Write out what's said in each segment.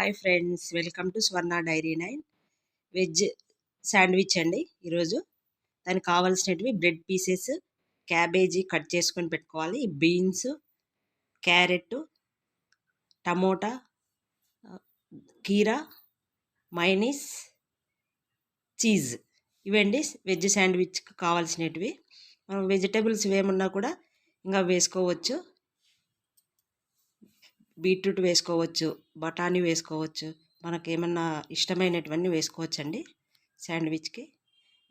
Hi friends, welcome to Swarna dairy 9 veg sandwich అండి. ఈరోజు దానికి కావాల్సినవి బ్రెడ్ పీసెస్, క్యాబేజీ కట్ చేసుకొని పెట్టుకోవాలి, బీన్స్, క్యారెట్, టమోటా, కీరా, మైనీస్, చీజ్. ఇవండి వెజ్ శాండ్విచ్కి కావాల్సినవి. మనం వెజిటేబుల్స్ ఏమున్నా కూడా ఇంకా వేసుకోవచ్చు. బీట్రూట్ వేసుకోవచ్చు, బఠానీ వేసుకోవచ్చు, మనకేమన్నా ఇష్టమైనటువన్నీ వేసుకోవచ్చండి శాండ్విచ్కి.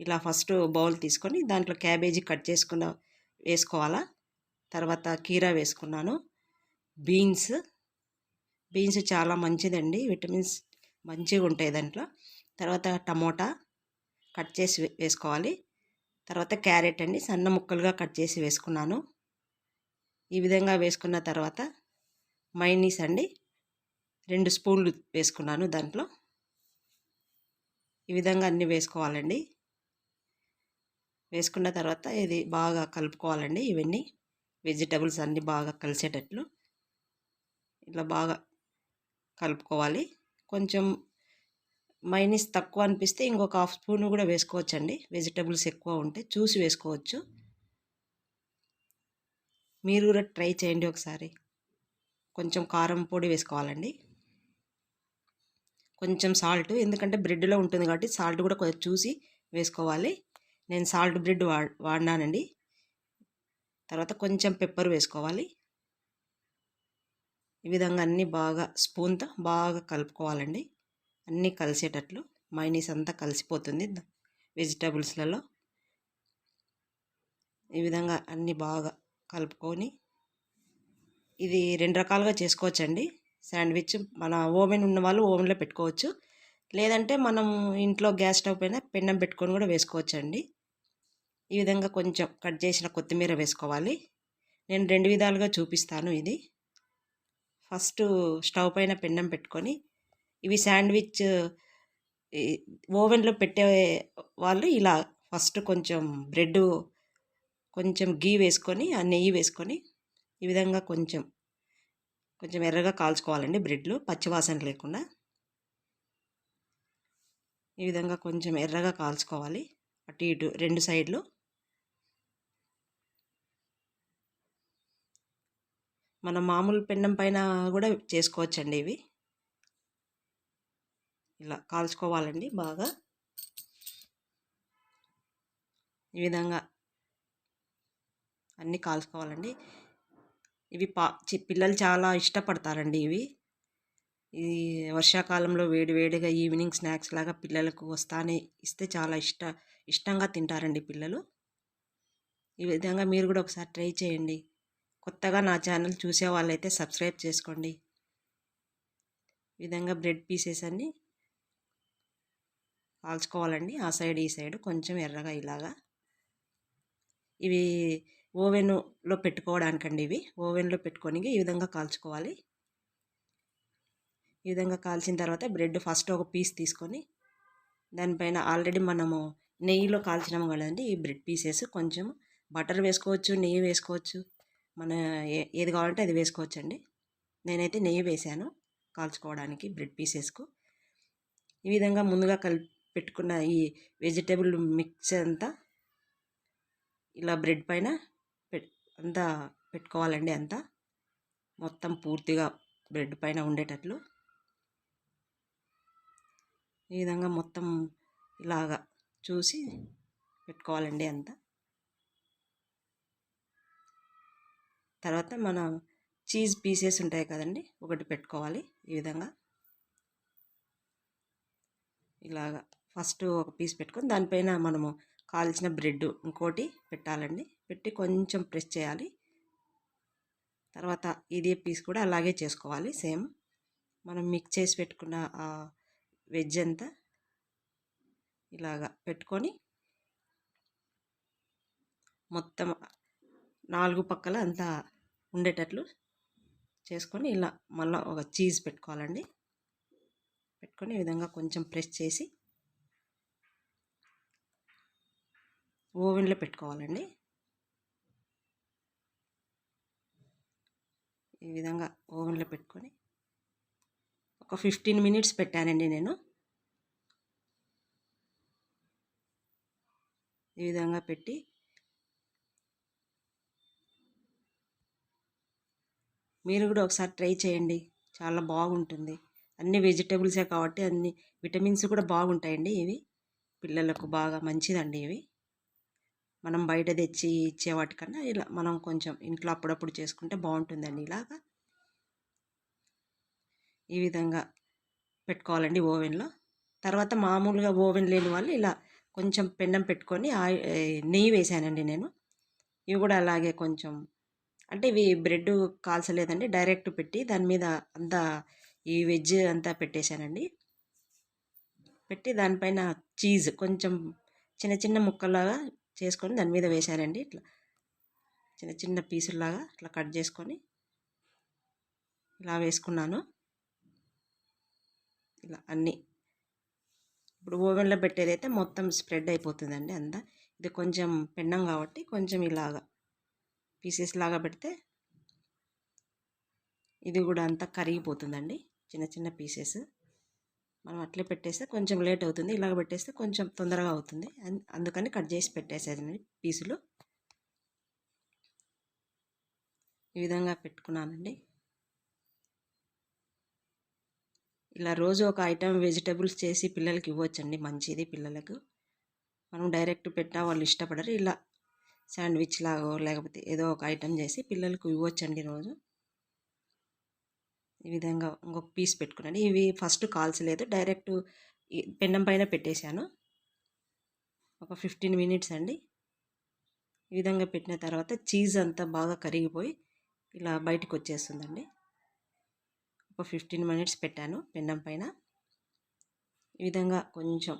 ఇలా ఫస్ట్ బౌల్ తీసుకొని దాంట్లో క్యాబేజీ కట్ చేసుకున్న వేసుకోవాలా. తర్వాత కీరా వేసుకున్నాను, బీన్స్ చాలా మంచిదండి, విటమిన్స్ మంచిగా ఉంటాయి దాంట్లో. తర్వాత టమోటా కట్ చేసి వేసుకోవాలి. తర్వాత క్యారెట్ అండి, సన్న ముక్కలుగా కట్ చేసి వేసుకున్నాను. ఈ విధంగా వేసుకున్న తర్వాత మైనీస్ అండి 2 స్పూన్లు వేసుకున్నాను దాంట్లో. ఈ విధంగా అన్నీ వేసుకోవాలండి. వేసుకున్న తర్వాత ఇది బాగా కలుపుకోవాలండి. ఇవన్నీ వెజిటబుల్స్ అన్నీ బాగా కలిసేటట్లు ఇట్లా బాగా కలుపుకోవాలి. కొంచెం మైనీస్ తక్కువ అనిపిస్తే ఇంకొక హాఫ్ స్పూన్ కూడా వేసుకోవచ్చండి. వెజిటబుల్స్ ఎక్కువ ఉంటే చూసి వేసుకోవచ్చు. మీరు కూడా ట్రై చేయండి ఒకసారి. కొంచెం కారం పొడి వేసుకోవాలండి, కొంచెం సాల్ట్, ఎందుకంటే బ్రెడ్లో ఉంటుంది కాబట్టి సాల్ట్ కూడా కొంచెం చూసి వేసుకోవాలి. నేను సాల్ట్ బ్రెడ్ వాడినానండి. తర్వాత కొంచెం పెప్పర్ వేసుకోవాలి. ఈ విధంగా అన్నీ బాగా స్పూన్తో బాగా కలుపుకోవాలండి, అన్నీ కలిసేటట్లు. మైనీస్ అంతా కలిసిపోతుంది వెజిటబుల్స్లలో. ఈ విధంగా అన్నీ బాగా కలుపుకొని ఇది 2 రకాలుగా చేసుకోవచ్చండి శాండ్విచ్. మన ఓవెన్ ఉన్న వాళ్ళు ఓవెన్లో పెట్టుకోవచ్చు, లేదంటే మనం ఇంట్లో గ్యాస్ స్టవ్ పైన పెన్నం పెట్టుకొని కూడా వేసుకోవచ్చండి. ఈ విధంగా కొంచెం కట్ చేసిన కొత్తిమీర వేసుకోవాలి. నేను 2 విధాలుగా చూపిస్తాను. ఇది ఫస్ట్ స్టవ్ పైన పెన్నం పెట్టుకొని, ఇవి శాండ్విచ్ ఓవెన్లో పెట్టే వాళ్ళు ఇలా ఫస్ట్ కొంచెం బ్రెడ్, కొంచెం గీ వేసుకొని, ఆ నెయ్యి వేసుకొని ఈ విధంగా కొంచెం ఎర్రగా కాల్చుకోవాలండి బ్రెడ్లు, పచ్చివాసన లేకుండా. ఈ విధంగా కొంచెం ఎర్రగా కాల్చుకోవాలి, అటు ఇటు 2 సైడ్లు. మన మామూలు పెన్నం పైన కూడా చేసుకోవచ్చండి. ఇవి ఇలా కాల్చుకోవాలండి బాగా. ఈ విధంగా అన్నీ కాల్చుకోవాలండి. ఇవి పిల్లలు చాలా ఇష్టపడతారండి. ఈ వర్షాకాలంలో వేడివేడిగా ఈవినింగ్ స్నాక్స్ లాగా పిల్లలకు వస్తానే ఇస్తే చాలా ఇష్టంగా తింటారండి పిల్లలు. ఈ విధంగా మీరు కూడా ఒకసారి ట్రై చేయండి. కొత్తగా నా ఛానల్ చూసే వాళ్ళైతే సబ్స్క్రైబ్ చేసుకోండి. ఈ విధంగా బ్రెడ్ పీసెస్ అన్నీ కాల్చుకోవాలండి, ఆ సైడ్ ఈ సైడ్ కొంచెం ఎర్రగా ఇలాగా. ఇవి ఓవెన్లో పెట్టుకోవడానికండి. ఇవి ఓవెన్లో పెట్టుకొని ఈ విధంగా కాల్చుకోవాలి. ఈ విధంగా కాల్చిన తర్వాత బ్రెడ్ ఫస్ట్ ఒక పీస్ తీసుకొని దానిపైన ఆల్రెడీ మనము నెయ్యిలో కాల్చినాము కదండి ఈ బ్రెడ్ పీసెస్. కొంచెం బటర్ వేసుకోవచ్చు, నెయ్యి వేసుకోవచ్చు, మన ఏది కావాలంటే అది వేసుకోవచ్చండి. నేనైతే నెయ్యి వేసాను కాల్చుకోవడానికి బ్రెడ్ పీసెస్కు. ఈ విధంగా ముందుగా పెట్టుకున్న ఈ వెజిటేబుల్ మిక్స్ అంతా ఇలా బ్రెడ్ పైన అంతా పెట్టుకోవాలండి. అంతా మొత్తం పూర్తిగా బ్రెడ్ పైన ఉండేటట్లు ఈ విధంగా మొత్తం ఇలాగా చూసి పెట్టుకోవాలండి అంతా. తర్వాత మన చీజ్ పీసెస్ ఉంటాయి కదండి, ఒకటి పెట్టుకోవాలి. ఈ విధంగా ఇలాగా ఫస్ట్ ఒక పీస్ పెట్టుకొని దానిపైన మనము కాల్చిన బ్రెడ్ ఇంకోటి పెట్టాలండి. పెట్టి కొంచెం ప్రెస్ చేయాలి. తర్వాత ఇదే పీస్ కూడా అలాగే చేసుకోవాలి సేమ్. మనం మిక్స్ చేసి పెట్టుకున్న ఆ వెజ్ అంతా ఇలాగా పెట్టుకొని మొత్తం 4 పక్కల అంతా ఉండేటట్లు చేసుకొని ఇలా మళ్ళీ ఒక చీజ్ పెట్టుకోవాలండి. పెట్టుకొని ఈ విధంగా కొంచెం ప్రెస్ చేసి ఓవెన్లో పెట్టుకోవాలండి. ఈ విధంగా ఓవెన్లో పెట్టుకొని ఒక 15 మినిట్స్ పెట్టానండి నేను. ఈ విధంగా పెట్టి మీరు కూడా ఒకసారి ట్రై చేయండి. చాలా బాగుంటుంది. అన్ని వెజిటేబుల్సే కాబట్టి అన్ని విటమిన్స్ కూడా బాగుంటాయండి ఇవి. పిల్లలకు బాగా మంచిదండి ఇవి. మనం బయట తెచ్చి ఇచ్చే వాటికన్నా ఇలా మనం కొంచెం ఇంట్లో అప్పుడప్పుడు చేసుకుంటే బాగుంటుందండి. ఇలాగా ఈ విధంగా పెట్టుకోవాలండి ఓవెన్లో. తర్వాత మామూలుగా ఓవెన్ లేని వాళ్ళు ఇలా కొంచెం పెన్నం పెట్టుకొని నెయ్యి వేసానండి నేను. ఇవి కూడా అలాగే కొంచెం అంటే ఇవి బ్రెడ్ కాల్చలేదండి, డైరెక్ట్ పెట్టి దాని మీద అంతా ఈ వెజ్ అంతా పెట్టేశానండి. పెట్టి దానిపైన చీజ్ కొంచెం చిన్న చిన్న ముక్కలాగా చేసుకొని దాని మీద వేశానండి. ఇట్లా చిన్న చిన్న పీసుల్లాగా ఇట్లా కట్ చేసుకొని ఇలా వేసుకున్నాను. ఇలా అన్నీ ఇప్పుడు ఓవెన్లో పెట్టేదైతే మొత్తం స్ప్రెడ్ అయిపోతుందండి అంతా. ఇది కొంచెం పెన్నం కాబట్టి కొంచెం ఇలాగా పీసెస్ లాగా పెడితే ఇది కూడా అంతా కరిగిపోతుందండి. చిన్న చిన్న పీసెస్ మనం అట్లే పెట్టేస్తే కొంచెం లేట్ అవుతుంది, ఇలాగ పెట్టేస్తే కొంచెం తొందరగా అవుతుంది. అందుకని కట్ చేసి పెట్టేసేదండి పీసులు. ఈ విధంగా పెట్టుకున్నానండి. ఇలా రోజు ఒక ఐటెం వెజిటేబుల్స్ చేసి పిల్లలకి ఇవ్వచ్చండి, మంచిది పిల్లలకు. మనం డైరెక్ట్ పెట్టినా వాళ్ళు ఇష్టపడరు. ఇలా శాండ్విచ్ లాగో లేకపోతే ఏదో ఒక ఐటెం చేసి పిల్లలకు ఇవ్వచ్చండి రోజు. ఈ విధంగా ఇంకొక పీస్ పెట్టుకున్నాను. ఇవి ఫస్ట్ కాల్చలేదు, డైరెక్ట్ పెన్నం పైన పెట్టేశాను. ఒక 15 మినిట్స్ అండి. ఈ విధంగా పెట్టిన తర్వాత చీజ్ అంతా బాగా కరిగిపోయి ఇలా బయటకు వచ్చేస్తుందండి. ఒక 15 మినిట్స్ పెట్టాను పెన్నం పైన. ఈ విధంగా కొంచెం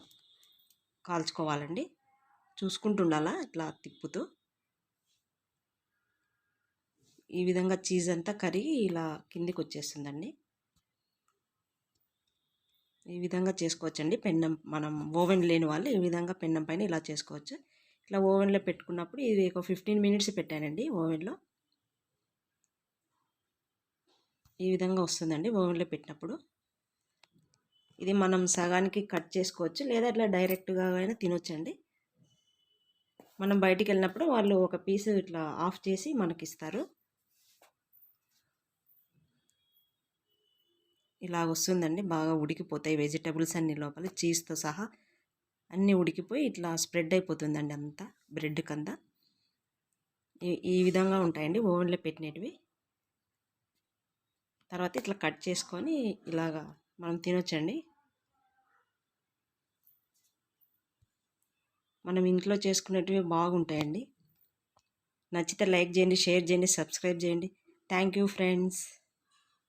కాల్చుకోవాలండి, చూసుకుంటూ ఉండాలా ఇట్లా తిప్పుతూ. ఈ విధంగా చీజ్ అంతా కరిగి ఇలా కిందికి వచ్చేస్తుందండి. ఈ విధంగా చేసుకోవచ్చండి పెన్నం. మనం ఓవెన్ లేని వాళ్ళు ఈ విధంగా పెన్నం పైన ఇలా చేసుకోవచ్చు. ఇట్లా ఓవెన్లో పెట్టుకున్నప్పుడు ఇది ఒక 15 మినిట్స్ పెట్టానండి ఓవెన్లో. ఈ విధంగా వస్తుందండి ఓవెన్లో పెట్టినప్పుడు. ఇది మనం సగానికి కట్ చేసుకోవచ్చు, లేదా ఇట్లా డైరెక్ట్గా అయినా తినొచ్చండి. మనం బయటికి వెళ్ళినప్పుడు వాళ్ళు ఒక పీసు ఇట్లా ఆఫ్ చేసి మనకిస్తారు. ఇలా వస్తుందండి, బాగా ఉడికిపోతాయి వెజిటేబుల్స్ అన్ని లోపల చీజ్తో సహా అన్నీ ఉడికిపోయి ఇట్లా స్ప్రెడ్ అయిపోతుందండి అంతా బ్రెడ్కి అంతా. ఈ విధంగా ఉంటాయండి ఓవెన్లో పెట్టినవి. తర్వాత ఇట్లా కట్ చేసుకొని ఇలాగా మనం తినొచ్చండి. మనం ఇంట్లో చేసుకునేటివి బాగుంటాయండి. నచ్చితే లైక్ చేయండి, షేర్ చేయండి, సబ్స్క్రైబ్ చేయండి. Thank you friends.